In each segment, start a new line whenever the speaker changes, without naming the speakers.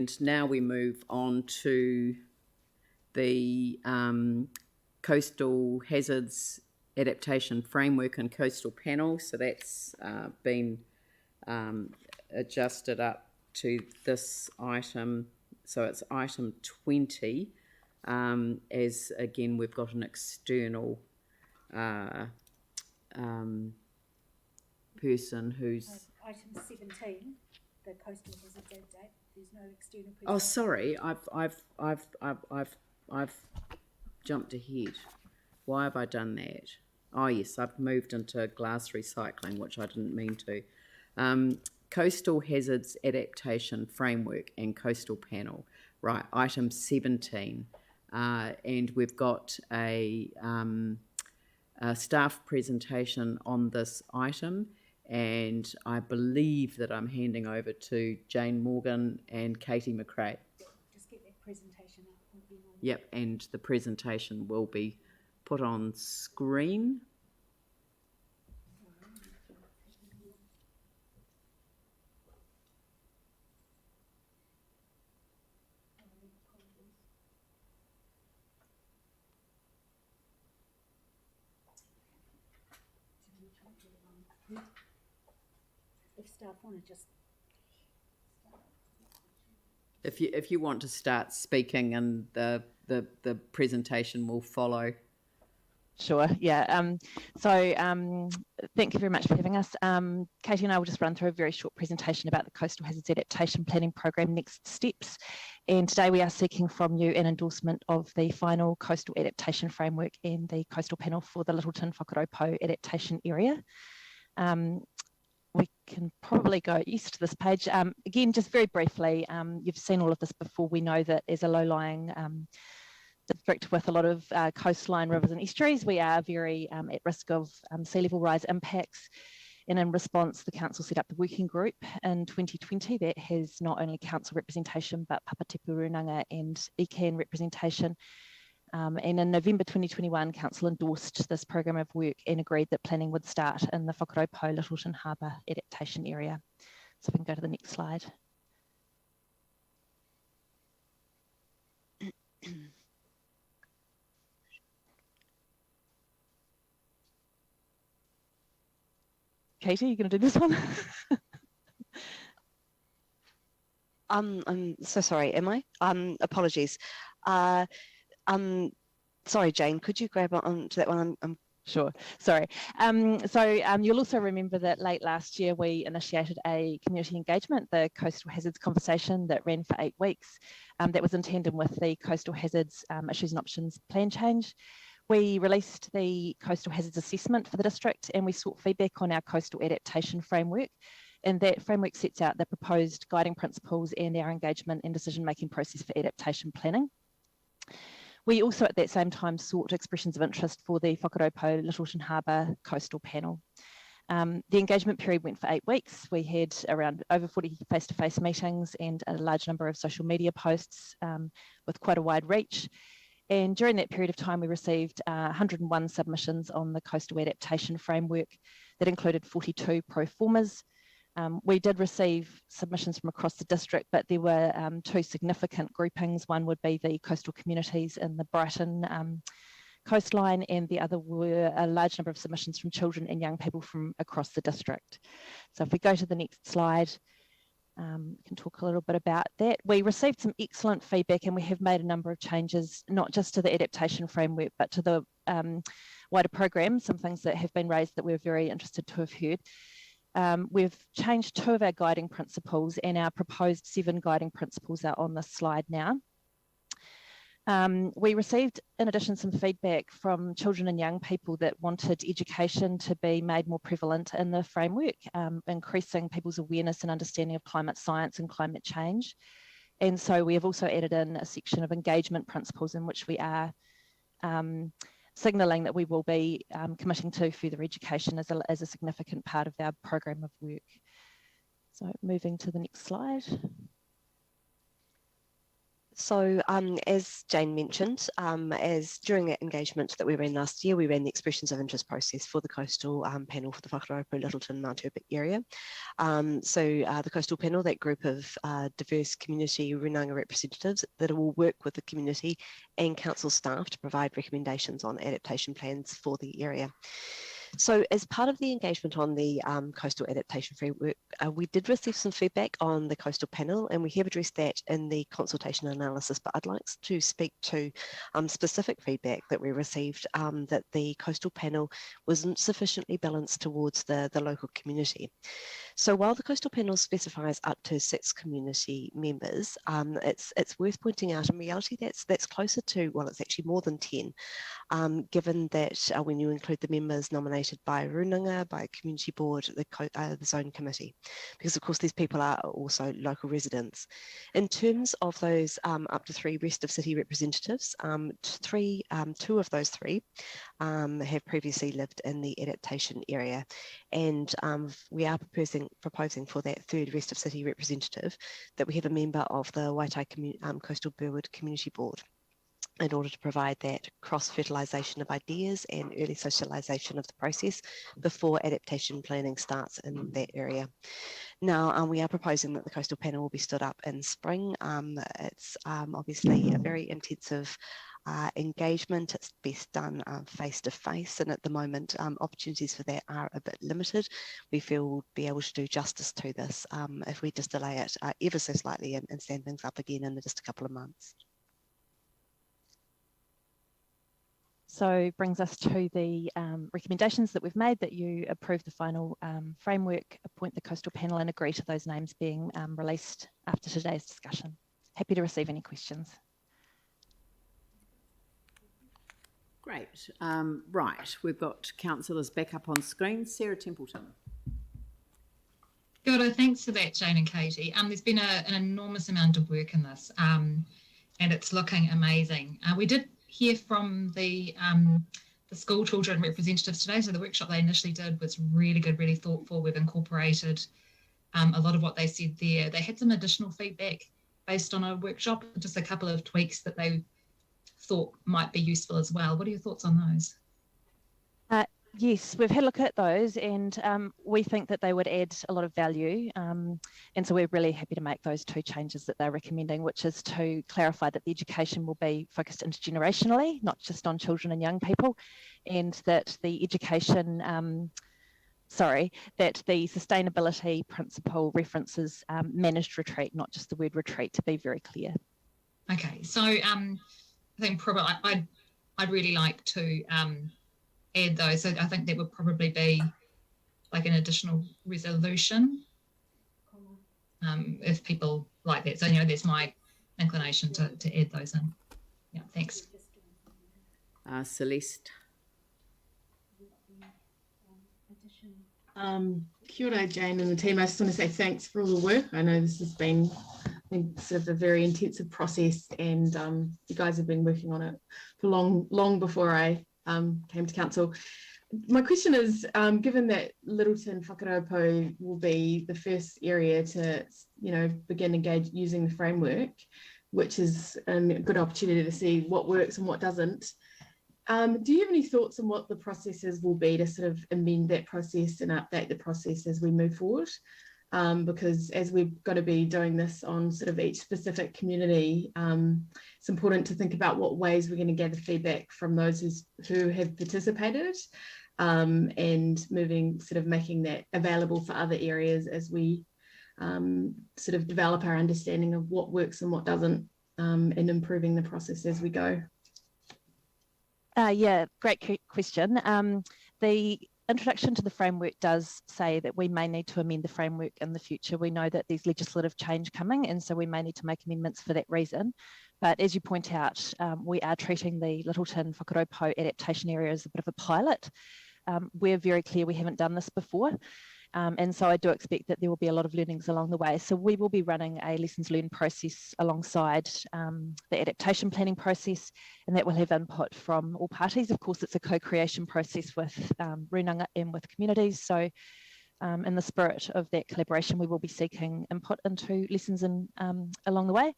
And now we move on to the Coastal Hazards Adaptation Framework and Coastal Panel. So that's been adjusted up to this item. So it's item 20, as again we've got an external person who's...
Item 17, the Coastal Hazards Update. There's no external person.
Oh, sorry, I've jumped ahead. Why have I done that? Oh yes, I've moved into glass recycling, which I didn't mean to. Coastal Hazards Adaptation Framework and Coastal Panel. Right, item 17. And we've got a staff presentation on this item, and I believe that I'm handing over to Jane Morgan and Katie McRae.
Just get that presentation up.
Yep, and the presentation will be put on screen.
If staff want to just...
If you want to start speaking, and the presentation will follow.
Sure, yeah. Thank you very much for having us. Katie and I will just run through a very short presentation about the Coastal Hazards Adaptation Planning Program Next Steps. And today we are seeking from you an endorsement of the final Coastal Adaptation Framework and the Coastal Panel for the Littleton Whakaropō Adaptation Area. We can probably go east to this page. Again, just very briefly, you've seen all of this before. We know that as a low-lying district with a lot of coastline, rivers and estuaries, we are very at risk of sea level rise impacts. And in response, the council set up the working group in 2020 that has not only council representation, but Papatipu Runanga and ECAN representation. And in November 2021, council endorsed this program of work and agreed that planning would start in the Whakaropō Littleton Harbour adaptation area. So we can go to the next slide. Katie, are you going to do this one?
I'm so sorry, am I? Apologies. Sorry, Jane, could you grab on to that one?
Sure, sorry. You'll also remember that late last year we initiated a community engagement, the Coastal Hazards Conversation, that ran for 8 weeks. That was in tandem with the Coastal Hazards Issues and Options Plan Change. We released the Coastal Hazards Assessment for the district, and we sought feedback on our Coastal Adaptation Framework. And that framework sets out the proposed guiding principles and our engagement and decision-making process for adaptation planning. We also at that same time sought expressions of interest for the Whakaropō Littleton Harbour Coastal Panel. The engagement period went for 8 weeks. We had around over 40 face-to-face meetings and a large number of social media posts with quite a wide reach. And during that period of time, we received 101 submissions on the Coastal Adaptation Framework that included 42 pro formas. We did receive submissions from across the district, but there were 2 significant groupings. One would be the coastal communities in the Brighton coastline, and the other were a large number of submissions from children and young people from across the district. So if we go to the next slide, we can talk a little bit about that. We received some excellent feedback, and we have made a number of changes, not just to the adaptation framework, but to the wider program, some things that have been raised that we're very interested to have heard. We've changed 2 of our guiding principles, and our proposed 7 guiding principles are on this slide now. We received, in addition, some feedback from children and young people that wanted education to be made more prevalent in the framework, increasing people's awareness and understanding of climate science and climate change. And so we have also added in a section of engagement principles in which we are signalling that we will be committing to further education as a significant part of our program of work. So moving to the next slide.
So as Jane mentioned, as during that engagement that we ran last year, we ran the expressions of interest process for the coastal panel for the Whakaropo, Littleton, Mount Herbert area. The coastal panel, that group of diverse community runanga representatives that will work with the community and council staff to provide recommendations on adaptation plans for the area. So as part of the engagement on the coastal adaptation framework, we did receive some feedback on the coastal panel, and we have addressed that in the consultation analysis, but I'd like to speak to specific feedback that we received that the coastal panel wasn't sufficiently balanced towards the local community. So while the coastal panel specifies up to 6 community members, it's worth pointing out in reality that's closer to, well, it's actually more than 10, given that when you include the members nominated by Runanga, by Community Board, the Zone Committee, because of course these people are also local residents. In terms of those up to 3 rest of city representatives, 2 of those 3 have previously lived in the adaptation area, and we are proposing for that 3rd rest of city representative that we have a member of the Waitai Coastal Burwood Community Board, in order to provide that cross-fertilisation of ideas and early socialisation of the process before adaptation planning starts in that area. Now, we are proposing that the coastal panel will be stood up in spring. It's obviously a very intensive engagement. It's best done face-to-face, and at the moment opportunities for that are a bit limited. We feel we'll be able to do justice to this if we just delay it ever so slightly and stand things up again in just a couple of months.
So brings us to the recommendations that we've made, that you approve the final framework, appoint the coastal panel, and agree to those names being released after today's discussion. Happy to receive any questions.
Great. Right, we've got councillors back up on screen. Sarah Templeton.
Kia ora, thanks for that, Jane and Katie. There's been an enormous amount of work in this, and it's looking amazing. We did hear from the school children representatives today. So the workshop they initially did was really good, really thoughtful. We've incorporated a lot of what they said there. They had some additional feedback based on a workshop, just a couple of tweaks that they thought might be useful as well. What are your thoughts on those?
Yes, we've had a look at those, and we think that they would add a lot of value, and so we're really happy to make those 2 changes that they're recommending, which is to clarify that the education will be focused intergenerationally, not just on children and young people, and that the education, that the sustainability principle references managed retreat, not just the word retreat, to be very clear.
Okay, so I think probably I'd really like to add those. So I think that would probably be like an additional resolution if people like that. So, there's my inclination to add those in. Yeah, thanks.
Celeste.
Kia ora, Jane and the team. I just want to say thanks for all the work. I know this has been sort of a very intensive process, and you guys have been working on it for long before I came to council. My question is, given that Littleton Whakaropo will be the first area to, begin using the framework, which is a good opportunity to see what works and what doesn't. Do you have any thoughts on what the processes will be to sort of amend that process and update the process as we move forward? Because as we're going to be doing this on sort of each specific community, it's important to think about what ways we're going to gather feedback from those who have participated, and making that available for other areas as we sort of develop our understanding of what works and what doesn't, and improving the process as we go.
Yeah, great question. The introduction to the framework does say that we may need to amend the framework in the future. We know that there's legislative change coming, and so we may need to make amendments for that reason. But as you point out, we are treating the Littleton Whakaropo adaptation area as a bit of a pilot. We're very clear we haven't done this before. And so I do expect that there will be a lot of learnings along the way. So we will be running a lessons learned process alongside the adaptation planning process, and that will have input from all parties. Of course, it's a co-creation process with Runanga and with communities. So in the spirit of that collaboration, we will be seeking input into lessons along the way.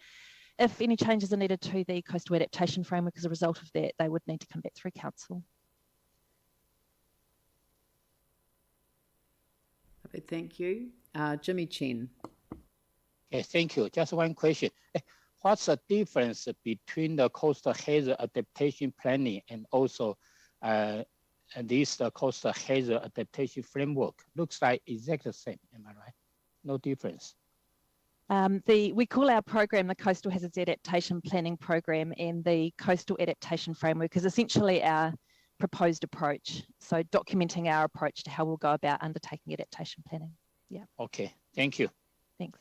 if any changes are needed to the coastal adaptation framework as a result of that, they would need to come back through council.
Okay, thank you. Jimmy Chen.
Okay, thank you. Just one question. What's the difference between the coastal hazard adaptation planning and also this coastal hazard adaptation framework? Looks like exactly the same, am I right? No difference.
We call our program the Coastal Hazards Adaptation Planning Program, and the Coastal Adaptation Framework is essentially our proposed approach. So documenting our approach to how we'll go about undertaking adaptation planning. Yeah.
Okay, thank you.
Thanks.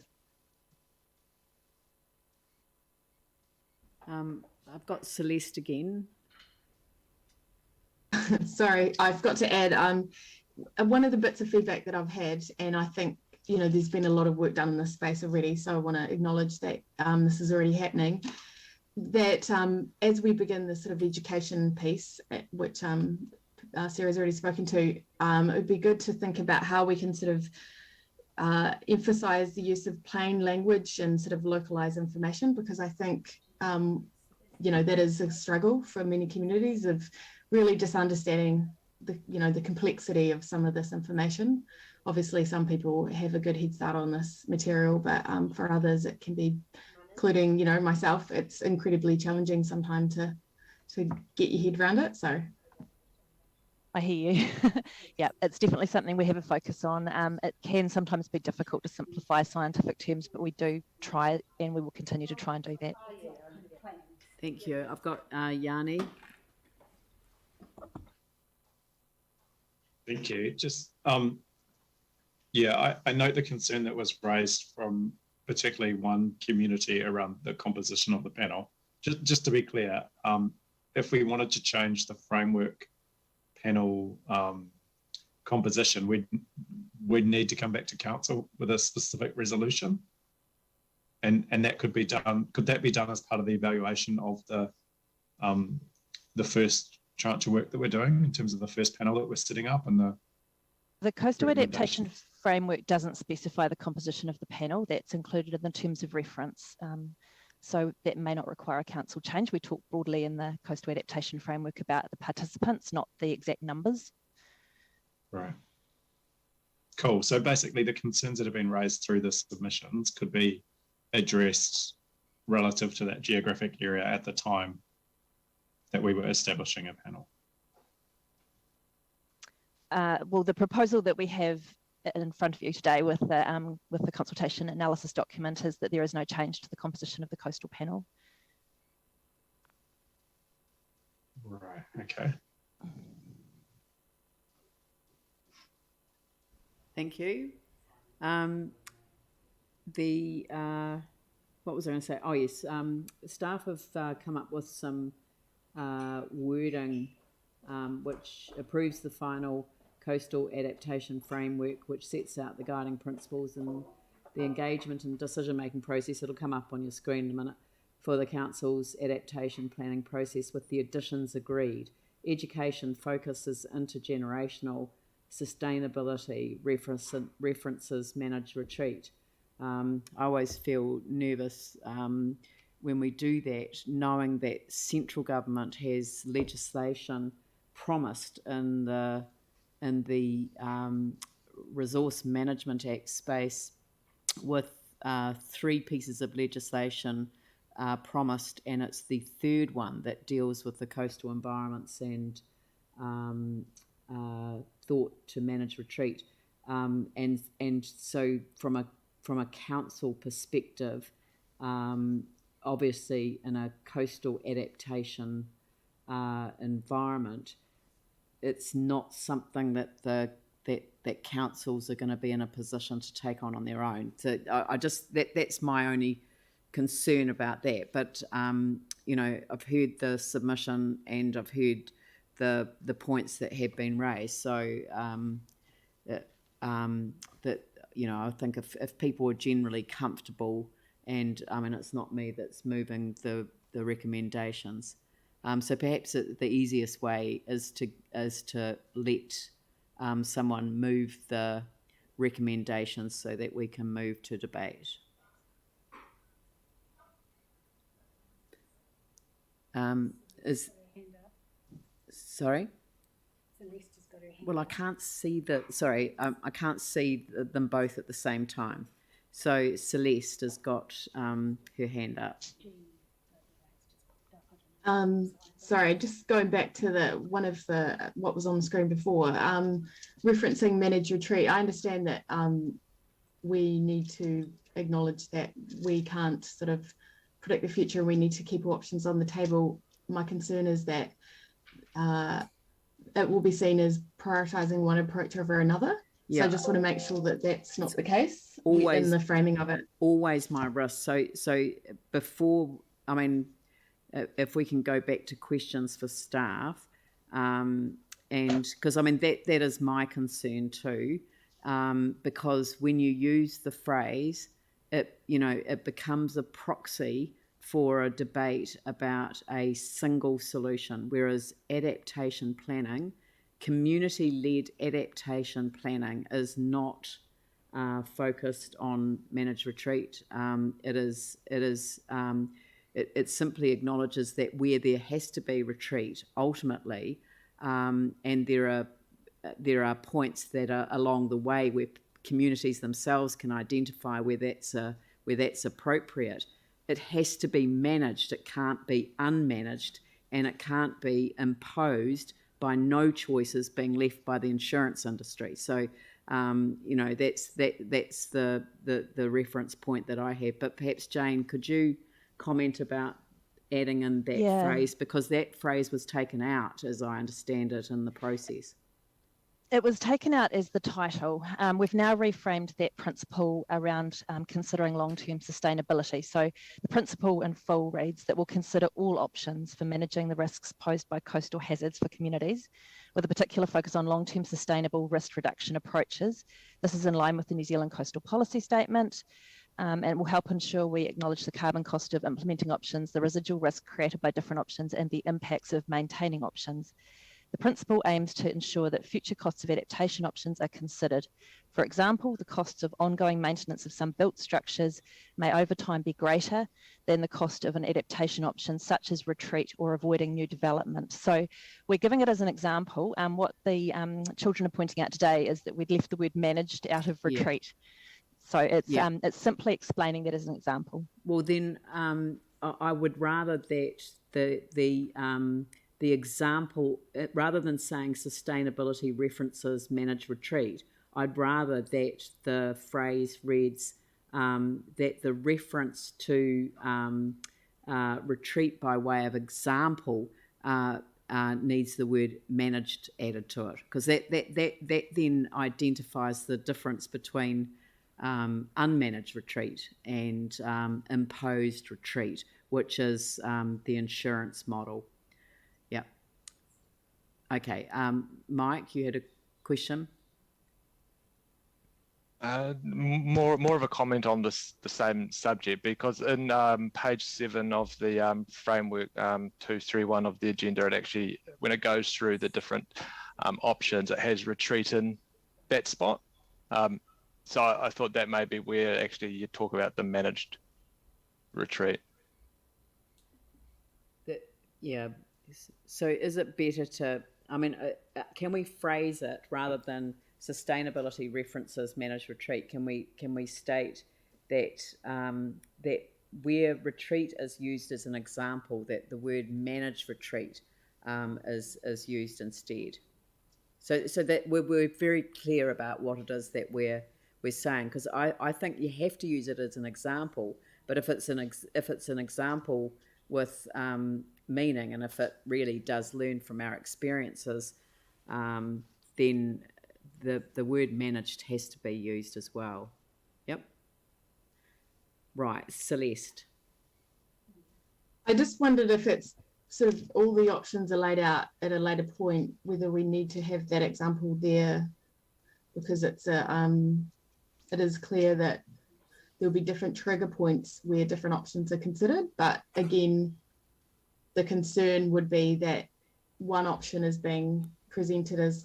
I've got Celeste again.
Sorry, I've got to add, one of the bits of feedback that I've had, and I think, you know, there's been a lot of work done in this space already, so I want to acknowledge that this is already happening, that as we begin this sort of education piece, which Sarah's already spoken to, it would be good to think about how we can sort of emphasize the use of plain language and sort of localize information, because I think, you know, that is a struggle for many communities of really just understanding the, you know, the complexity of some of this information. Obviously, some people have a good head start on this material, but for others, it can be, including, you know, myself, it's incredibly challenging sometimes to get your head around it. So
I hear you. Yeah, it's definitely something we have a focus on. It can sometimes be difficult to simplify scientific terms, but we do try, and we will continue to try and do that.
Thank you. I've got Yanni.
Thank you. Just, yeah, I note the concern that was raised from particularly one community around the composition of the panel. Just to be clear, if we wanted to change the framework panel composition, we'd need to come back to council with a specific resolution, and that could be done. Could that be done as part of the evaluation of the first tranche of work that we're doing in terms of the first panel that we're setting up? And
the coastal adaptation framework doesn't specify the composition of the panel. That's included in the terms of reference. So that may not require a council change. We talk broadly in the coastal adaptation framework about the participants, not the exact numbers.
Right. Cool. So basically the concerns that have been raised through the submissions could be addressed relative to that geographic area at the time that we were establishing a panel.
Well, the proposal that we have in front of you today with the consultation analysis document is that there is no change to the composition of the coastal panel.
Right. Okay.
Thank you. What was I going to say? Oh yes, staff have come up with some wording which approves the final coastal adaptation framework, which sets out the guiding principles and the engagement and decision-making process. It'll come up on your screen in a minute for the council's adaptation planning process, with the additions agreed. Education focuses intergenerational, sustainability references managed retreat. I always feel nervous when we do that, knowing that central government has legislation promised in the Resource Management Act space, with 3 pieces of legislation promised, and it's the third one that deals with the coastal environments and thought to manage retreat. And so from a council perspective, obviously in a coastal adaptation environment, it's not something that that councils are going to be in a position to take on their own. So I just that's my only concern about that. But you know, I've heard the submission and I've heard the points that have been raised. So that you know, I think if people are generally comfortable, and I mean, it's not me that's moving the recommendations. So perhaps the easiest way is to let someone move the recommendations so that we can move to debate. Is
Hand up.
sorry.
Celeste has got her hand
Well, I
up.
can't see I can't see them both at the same time. So Celeste has got her hand up.
Sorry, just going back to what was on the screen before, referencing managed retreat. I understand that we need to acknowledge that we can't sort of predict the future and we need to keep options on the table. My concern is that it will be seen as prioritising one approach over another.
Yeah.
So I just want to make sure that that's not the case
Always
in the framing of it.
Always my risk. So before, I mean, if we can go back to questions for staff, and because I mean that is my concern too, because when you use the phrase, it becomes a proxy for a debate about a single solution, whereas adaptation planning, community-led adaptation planning, is not focused on managed retreat. It simply acknowledges that where there has to be retreat ultimately, and there are points that are along the way where communities themselves can identify where that's appropriate. It has to be managed. It can't be unmanaged, and it can't be imposed by no choices being left by the insurance industry. So that's the reference point that I have. But perhaps Jane, could you comment about adding in that phrase, because that phrase was taken out, as I understand it, in the process.
It was taken out as the title. We've now reframed that principle around considering long-term sustainability. So the principle in full reads that we'll consider all options for managing the risks posed by coastal hazards for communities, with a particular focus on long-term sustainable risk reduction approaches. This is in line with the New Zealand Coastal Policy Statement, and will help ensure we acknowledge the carbon cost of implementing options, the residual risk created by different options, and the impacts of maintaining options. The principle aims to ensure that future costs of adaptation options are considered. For example, the costs of ongoing maintenance of some built structures may over time be greater than the cost of an adaptation option, such as retreat or avoiding new development. So we're giving it as an example. What the children are pointing out today is that we'd left the word managed out of retreat. So it's simply explaining that as an example.
Well, then I would rather that the example, rather than saying sustainability references managed retreat, I'd rather that the phrase reads that the reference to retreat by way of example needs the word managed added to it, because that then identifies the difference between unmanaged retreat and imposed retreat, which is the insurance model. Yeah. Okay. Mike, you had a question?
More of a comment on the same subject, because in page 7 of the framework 231 of the agenda, it actually, when it goes through the different options, it has retreat in that spot. So I thought that may be where actually you talk about the managed retreat.
Yeah. So is it better to, I mean, can we phrase it rather than sustainability references managed retreat? Can we state that that where retreat is used as an example, that the word managed retreat is used instead? So that we're very clear about what it is that we're saying, because I think you have to use it as an example. But if it's an example with meaning, and if it really does learn from our experiences, then the word managed has to be used as well. Yep. Right, Celeste.
I just wondered if it's sort of all the options are laid out at a later point, whether we need to have that example there, because it is clear that there'll be different trigger points where different options are considered. But again, the concern would be that one option is being presented as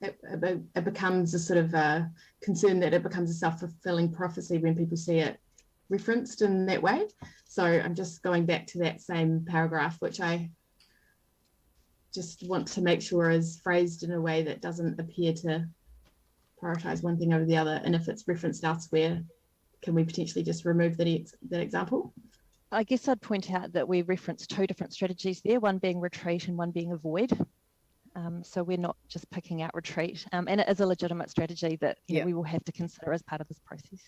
it becomes a sort of a concern that it becomes a self-fulfilling prophecy when people see it referenced in that way. So I'm just going back to that same paragraph, which I just want to make sure is phrased in a way that doesn't appear to prioritise one thing over the other. And if it's referenced elsewhere, can we potentially just remove that example?
I guess I'd point out that we referenced two different strategies there, one being retreat and one being avoid. So we're not just picking out retreat, and it is a legitimate strategy that you know, we will have to consider as part of this process.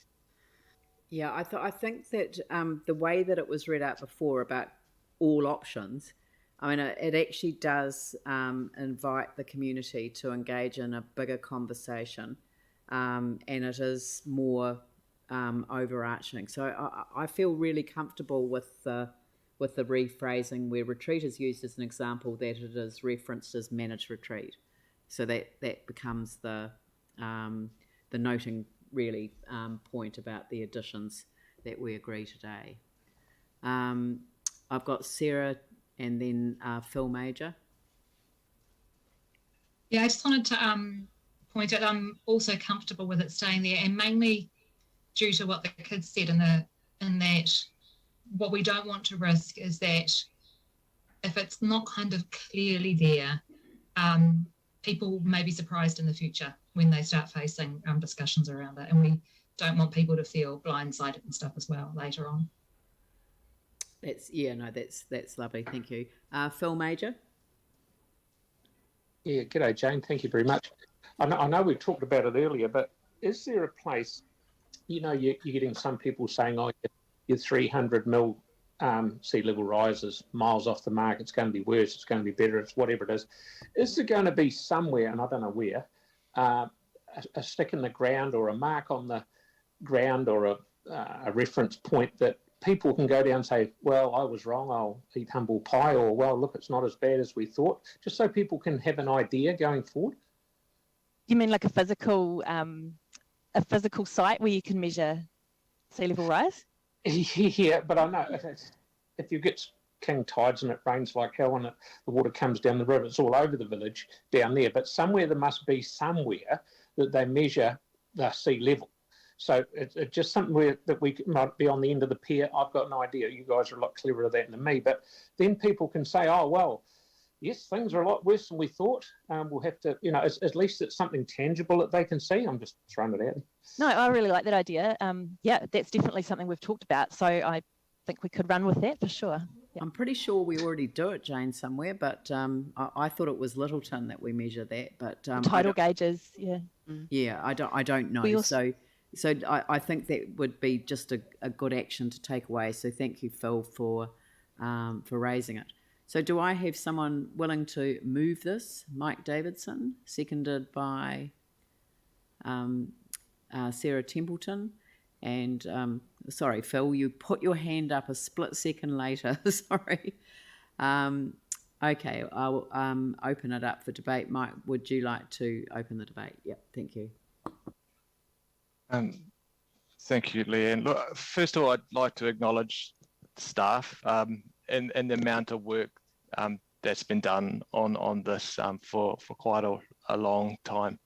Yeah, I think that the way that it was read out before about all options, I mean, it actually does invite the community to engage in a bigger conversation, and it is more overarching. So I feel really comfortable with the rephrasing where retreat is used as an example, that it is referenced as managed retreat. So that becomes the noting really point about the additions that we agree today. I've got Sarah and then Phil Major.
Yeah, I just wanted to point out I'm also comfortable with it staying there, and mainly due to what the kids said in that what we don't want to risk is that if it's not kind of clearly there, people may be surprised in the future when they start facing discussions around it, and we don't want people to feel blindsided and stuff as well later on.
That's lovely. Thank you. Phil Major.
Yeah, g'day, Jane. Thank you very much. I know we talked about it earlier, but is there a place, you know, you're getting some people saying, oh, your 300 mil sea level rise is miles off the mark, it's going to be worse, it's going to be better, it's whatever it is. Is there going to be somewhere, and I don't know where, a stick in the ground or a mark on the ground or a reference point that people can go down and say, well, I was wrong, I'll eat humble pie, or well, look, it's not as bad as we thought, just so people can have an idea going forward?
You mean like a physical site where you can measure sea level rise?
Yeah, but I know if you get king tides and it rains like hell and the water comes down the river, it's all over the village down there, but somewhere there must be somewhere that they measure the sea level. So it's just something that we might be on the end of the pier. I've got no idea. You guys are a lot cleverer at that than me. But then people can say, oh, well, yes, things are a lot worse than we thought. We'll have to, you know, at least it's something tangible that they can see. I'm just throwing it out there.
No, I really like that idea. Yeah, that's definitely something we've talked about. So I think we could run with that for sure. Yeah.
I'm pretty sure we already do it, Jane, somewhere, but I thought it was Littleton that we measure that. But
tidal gauges, yeah.
Yeah, I don't know. So I think that would be just a good action to take away. So thank you, Phil, for raising it. So do I have someone willing to move this? Mike Davidson, seconded by Sarah Templeton. And sorry, Phil, you put your hand up a split second later. Sorry. Okay, I'll open it up for debate. Mike, would you like to open the debate? Yep, thank you.
Thank you, Leanne. Look, first of all, I'd like to acknowledge staff and the amount of work that's been done on this for quite a long time,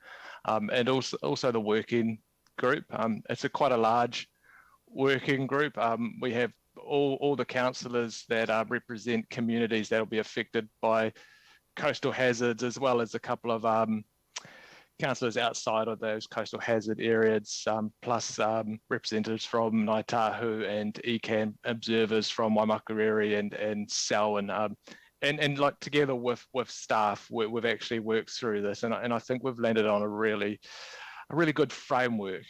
and also the working group. It's quite a large working group. We have all the councillors that represent communities that will be affected by coastal hazards, as well as a couple of councillors outside of those coastal hazard areas, plus representatives from Ngāi Tahu and ECAN observers from Waimakariri and Selwyn. And like together with staff, we've actually worked through this, and I think we've landed on a really good framework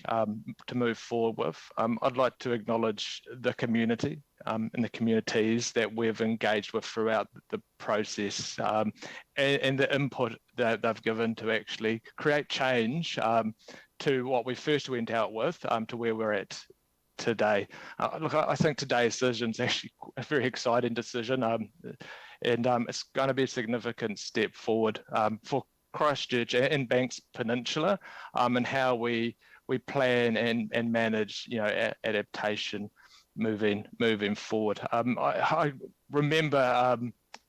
to move forward with. I'd like to acknowledge the community and the communities that we've engaged with throughout the process, and the input that they've given to actually create change to what we first went out with to where we're at today. Look, I think today's decision is actually a very exciting decision, and it's going to be a significant step forward for Christchurch and Banks Peninsula, and how we plan and manage, you know, adaptation moving forward. I remember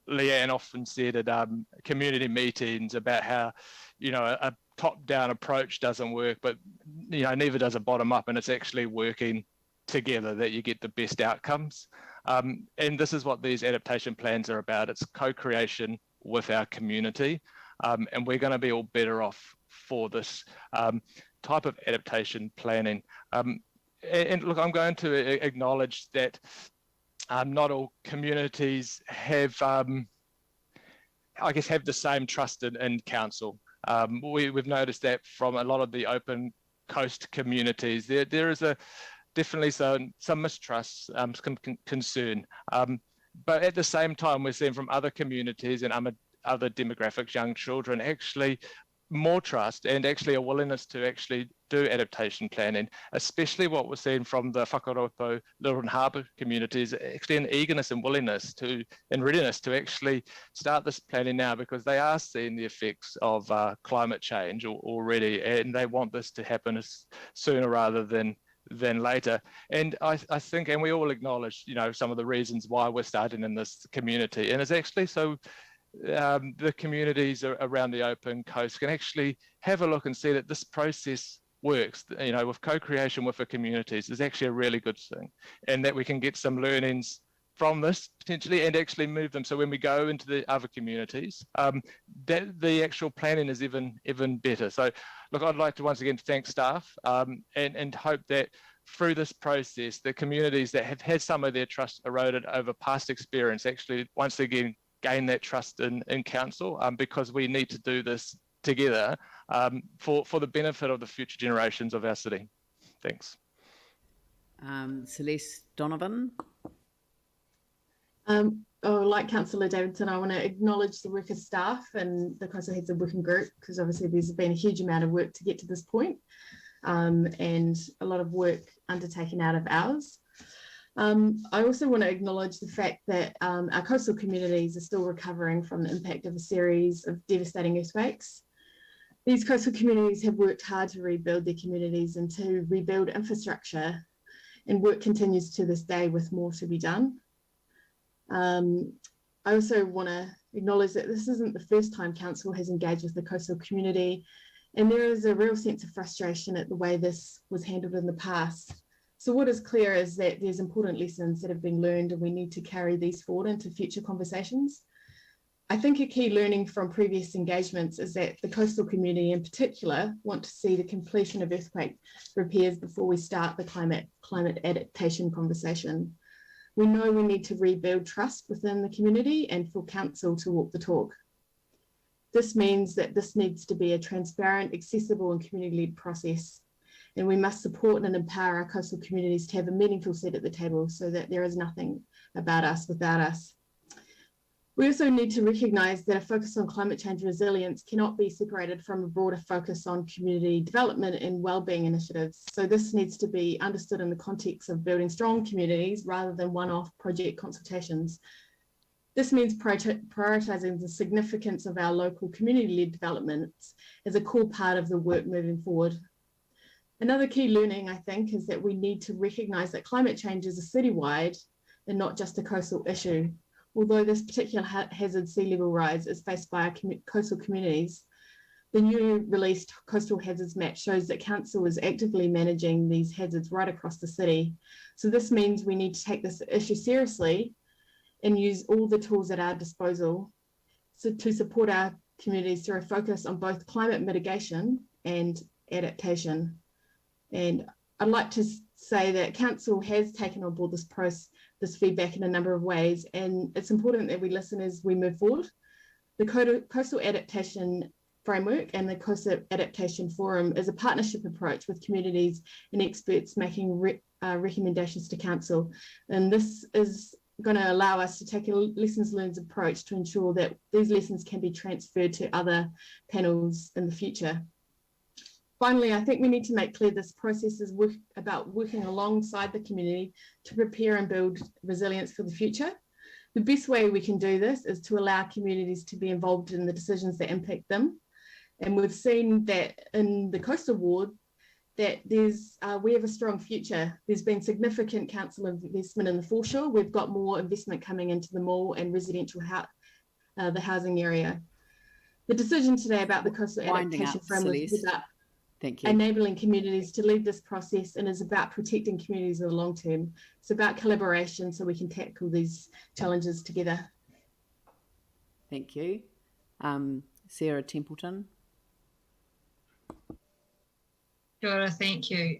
Leanne often said at community meetings about how, you know, a top-down approach doesn't work, but, you know, neither does a bottom-up, and it's actually working together that you get the best outcomes. And this is what these adaptation plans are about. It's co-creation with our community, and we're going to be all better off for this type of adaptation planning. And look, I'm going to acknowledge that not all communities have, I guess, have the same trust in council. We've noticed that from a lot of the open coast communities, there is definitely some mistrust, some concern. But at the same time, we're seeing from other communities and other demographics, young children, actually more trust and actually a willingness to actually do adaptation planning, especially what we're seeing from the Whakaropo, Littleton Harbour communities, actually an eagerness and willingness and readiness to actually start this planning now, because they are seeing the effects of climate change already, and they want this to happen sooner rather than later. And I think, and we all acknowledge, some of the reasons why we're starting in this community, and it's actually so the communities around the open coast can actually have a look and see that this process works, with co-creation with the communities is actually a really good thing, and that we can get some learnings from this potentially and actually move them. So when we go into the other communities, that the actual planning is even better. So look, I'd like to once again thank staff and hope that through this process, the communities that have had some of their trust eroded over past experience actually once again gain that trust in council, because we need to do this together for the benefit of the future generations of our city. Thanks.
Celeste Donovan.
Like Councillor Davidson, I want to acknowledge the work of staff and the Coastal Heads of Working Group, because obviously there's been a huge amount of work to get to this point, and a lot of work undertaken out of hours. I also want to acknowledge the fact that our coastal communities are still recovering from the impact of a series of devastating earthquakes. These coastal communities have worked hard to rebuild their communities and to rebuild infrastructure, and work continues to this day with more to be done. I also want to acknowledge that this isn't the first time council has engaged with the coastal community, and there is a real sense of frustration at the way this was handled in the past. So what is clear is that there's important lessons that have been learned, and we need to carry these forward into future conversations. I think a key learning from previous engagements is that the coastal community in particular want to see the completion of earthquake repairs before we start the climate adaptation conversation. We know we need to rebuild trust within the community and for council to walk the talk. This means that this needs to be a transparent, accessible and community-led process. And we must support and empower our coastal communities to have a meaningful seat at the table so that there is nothing about us without us. We also need to recognise that a focus on climate change resilience cannot be separated from a broader focus on community development and wellbeing initiatives. So this needs to be understood in the context of building strong communities rather than one-off project consultations. This means prioritising the significance of our local community-led developments as a core part of the work moving forward. Another key learning, I think, is that we need to recognise that climate change is a citywide and not just a coastal issue. Although this particular hazard, sea level rise, is faced by our coastal communities, the newly released Coastal Hazards Map shows that council is actively managing these hazards right across the city. So this means we need to take this issue seriously and use all the tools at our disposal to support our communities through a focus on both climate mitigation and adaptation. And I'd like to say that council has taken on board this feedback in a number of ways, and it's important that we listen as we move forward. The Coastal Adaptation Framework and the Coastal Adaptation Forum is a partnership approach with communities and experts making recommendations to council, and this is going to allow us to take a lessons learned approach to ensure that these lessons can be transferred to other panels in the future. Finally, I think we need to make clear this process is about working alongside the community to prepare and build resilience for the future. The best way we can do this is to allow communities to be involved in the decisions that impact them. And we've seen that in the Coastal Ward, that we have a strong future. There's been significant council investment in the foreshore. We've got more investment coming into the mall and residential the housing area. The decision today about the Coastal Adaptation Framework is about
Thank you.
enabling communities to lead this process, and is about protecting communities in the long term. It's about collaboration so we can tackle these challenges together.
Thank you. Sarah Templeton.
Sure, thank you.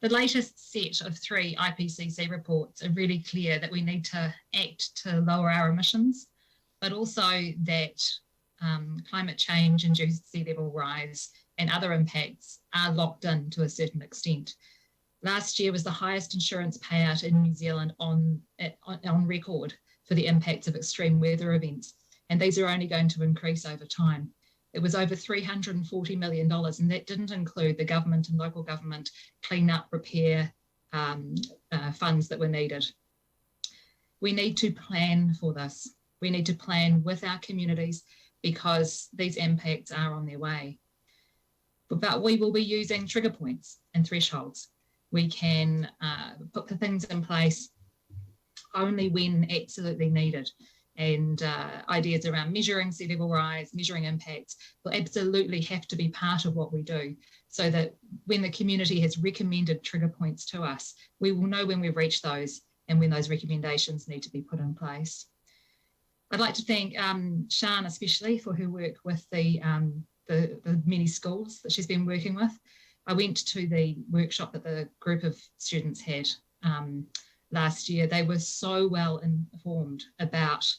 The latest set of 3 IPCC reports are really clear that we need to act to lower our emissions, but also that climate change, induced sea level rise, and other impacts are locked in to a certain extent. Last year was the highest insurance payout in New Zealand on record for the impacts of extreme weather events, and these are only going to increase over time. It was over $340 million, and that didn't include the government and local government clean up, repair funds that were needed. We need to plan for this. We need to plan with our communities because these impacts are on their way. But we will be using trigger points and thresholds. We can put the things in place only when absolutely needed. And ideas around measuring sea level rise, measuring impacts will absolutely have to be part of what we do, so that when the community has recommended trigger points to us, we will know when we've reached those and when those recommendations need to be put in place. I'd like to thank Sian especially for her work with the many schools that she's been working with. I went to the workshop that the group of students had last year. They were so well informed about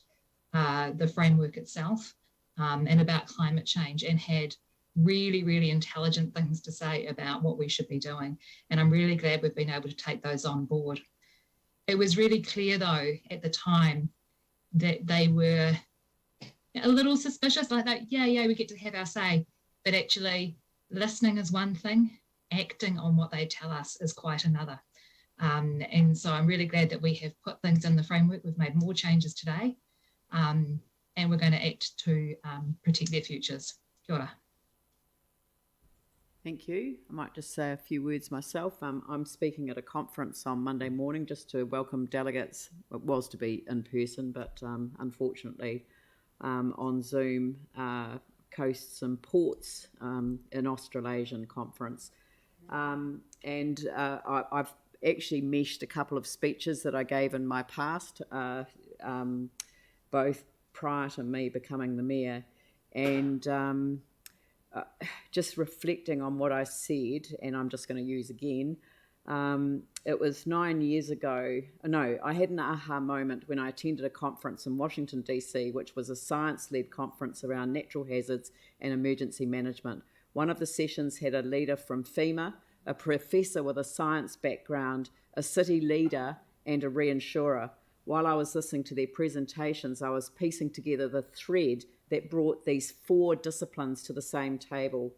the framework itself and about climate change, and had really, really intelligent things to say about what we should be doing. And I'm really glad we've been able to take those on board. It was really clear though at the time that they were a little suspicious, like that, yeah, we get to have our say, but actually listening is one thing, acting on what they tell us is quite another. And so I'm really glad that we have put things in the framework. We've made more changes today, and we're going to act to protect their futures. Kia ora.
Thank you. I might just say a few words myself. I'm speaking at a conference on Monday morning just to welcome delegates. It was to be in person, but unfortunately on Zoom, Coasts and Ports, an Australasian conference. I've actually meshed a couple of speeches that I gave in my past, both prior to me becoming the mayor, and just reflecting on what I said, and I'm just going to use again. It was 9 years ago. No, I had an aha moment when I attended a conference in Washington, DC, which was a science-led conference around natural hazards and emergency management. One of the sessions had a leader from FEMA, a professor with a science background, a city leader, and a reinsurer. While I was listening to their presentations, I was piecing together the thread that brought these 4 disciplines to the same table.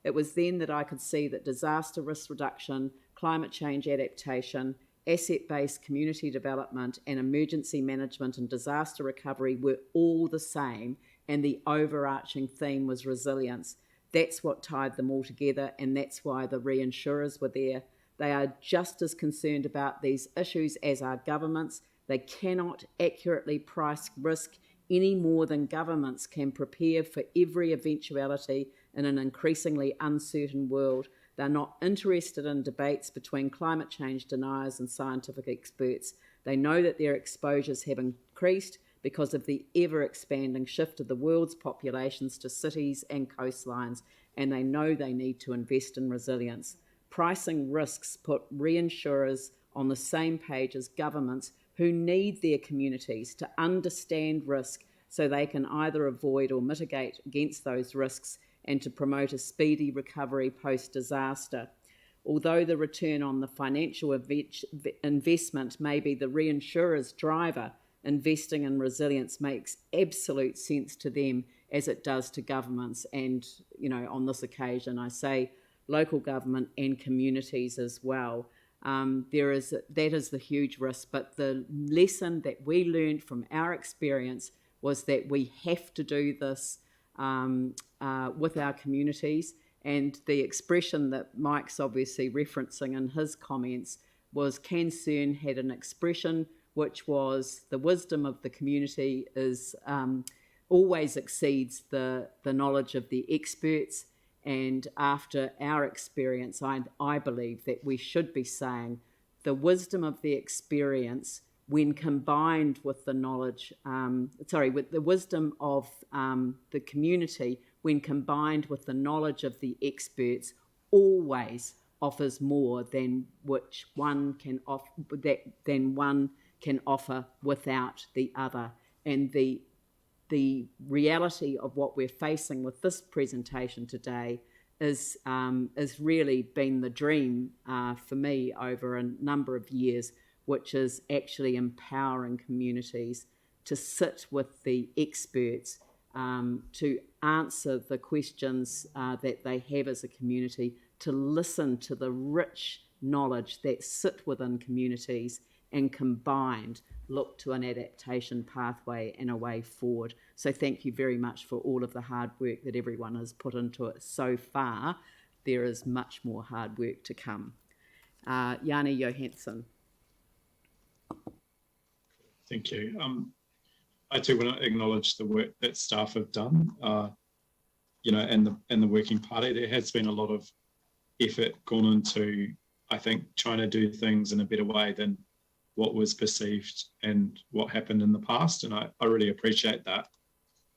It was then that I could see that disaster risk reduction, climate change adaptation, asset-based community development, and emergency management and disaster recovery were all the same, and the overarching theme was resilience. That's what tied them all together, and that's why the reinsurers were there. They are just as concerned about these issues as our governments. They cannot accurately price risk any more than governments can prepare for every eventuality in an increasingly uncertain world. They're not interested in debates between climate change deniers and scientific experts. They know that their exposures have increased because of the ever-expanding shift of the world's populations to cities and coastlines, and they know they need to invest in resilience. Pricing risks put reinsurers on the same page as governments who need their communities to understand risk so they can either avoid or mitigate against those risks and to promote a speedy recovery post-disaster. Although the return on the financial investment may be the reinsurer's driver, investing in resilience makes absolute sense to them as it does to governments. And, you know, on this occasion, I say local government and communities as well. That is the huge risk, but the lesson that we learned from our experience was that we have to do this with our communities, and the expression that Mike's obviously referencing in his comments was CanCern had an expression which was the wisdom of the community is always exceeds the knowledge of the experts, And after our experience, I believe that we should be saying the wisdom of the experience, when combined with the knowledge, with the wisdom of the community, when combined with the knowledge of the experts, always offers more than which one can offer without the other. And the reality of what we're facing with this presentation today is really been the dream for me over a number of years, which is actually empowering communities to sit with the experts, to answer the questions that they have as a community, to listen to the rich knowledge that sit within communities, and combined look to an adaptation pathway and a way forward. So thank you very much for all of the hard work that everyone has put into it so far. There is much more hard work to come. Jani Johansson.
Thank you. I too want to acknowledge the work that staff have done, and the working party. There has been a lot of effort gone into, I think, trying to do things in a better way than what was perceived and what happened in the past, and I really appreciate that.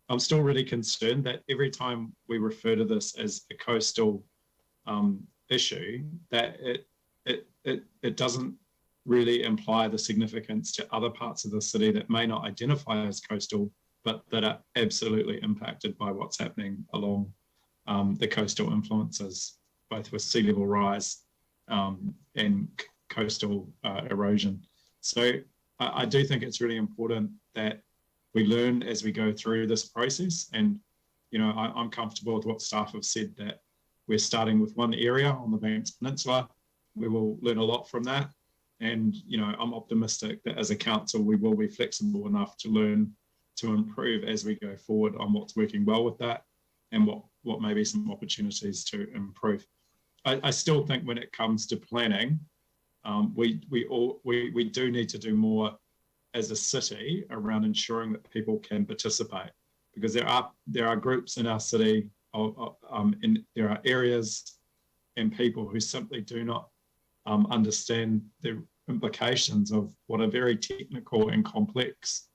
I'm still really concerned that every time we refer to this as a coastal issue, that it doesn't really imply the significance to other parts of the city that may not identify as coastal, but that are absolutely impacted by what's happening along the coastal influences, both with sea level rise and coastal erosion. So I do think it's really important that we learn as we go through this process. And, I'm comfortable with what staff have said, that we're starting with one area on the Banks Peninsula. We will learn a lot from that. And, I'm optimistic that as a council, we will be flexible enough to learn to improve as we go forward on what's working well with that and what may be some opportunities to improve. I still think when it comes to planning, we do need to do more as a city around ensuring that people can participate, because there are groups in our city, and there are areas and people who simply do not understand the implications of what are very technical and complex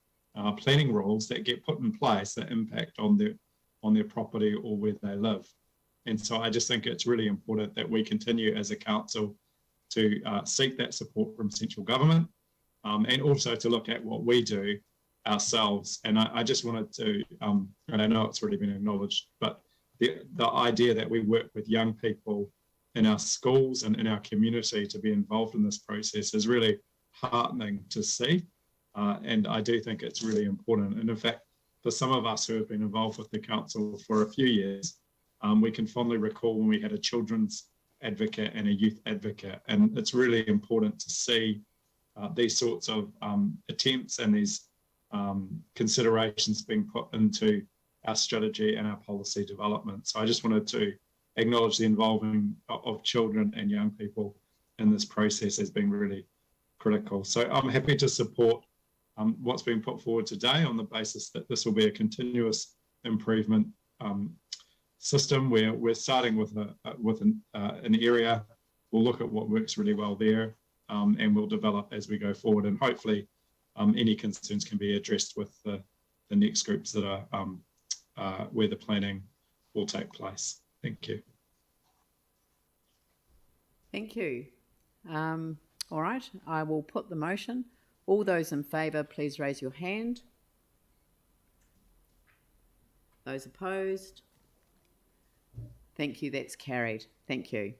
planning rules that get put in place that impact on their property or where they live. And so I just think it's really important that we continue as a council to seek that support from central government, and also to look at what we do ourselves. And I just wanted to, and I know it's already been acknowledged, but the idea that we work with young people in our schools and in our community to be involved in this process is really heartening to see. And I do think it's really important. And in fact, for some of us who have been involved with the council for a few years, we can fondly recall when we had a children's advocate and a youth advocate. And it's really important to see these sorts of attempts and these considerations being put into our strategy and our policy development. So I just wanted to acknowledge the involving of children and young people in this process as being really critical. So I'm happy to support what's been put forward today on the basis that this will be a continuous improvement system where we're starting with an area. We'll look at what works really well there, and we'll develop as we go forward. And hopefully any concerns can be addressed with the next groups that are where the planning will take place. Thank you.
Thank you. All right, I will put the motion. All those in favour, please raise your hand. Those opposed? Thank you, that's carried. Thank you.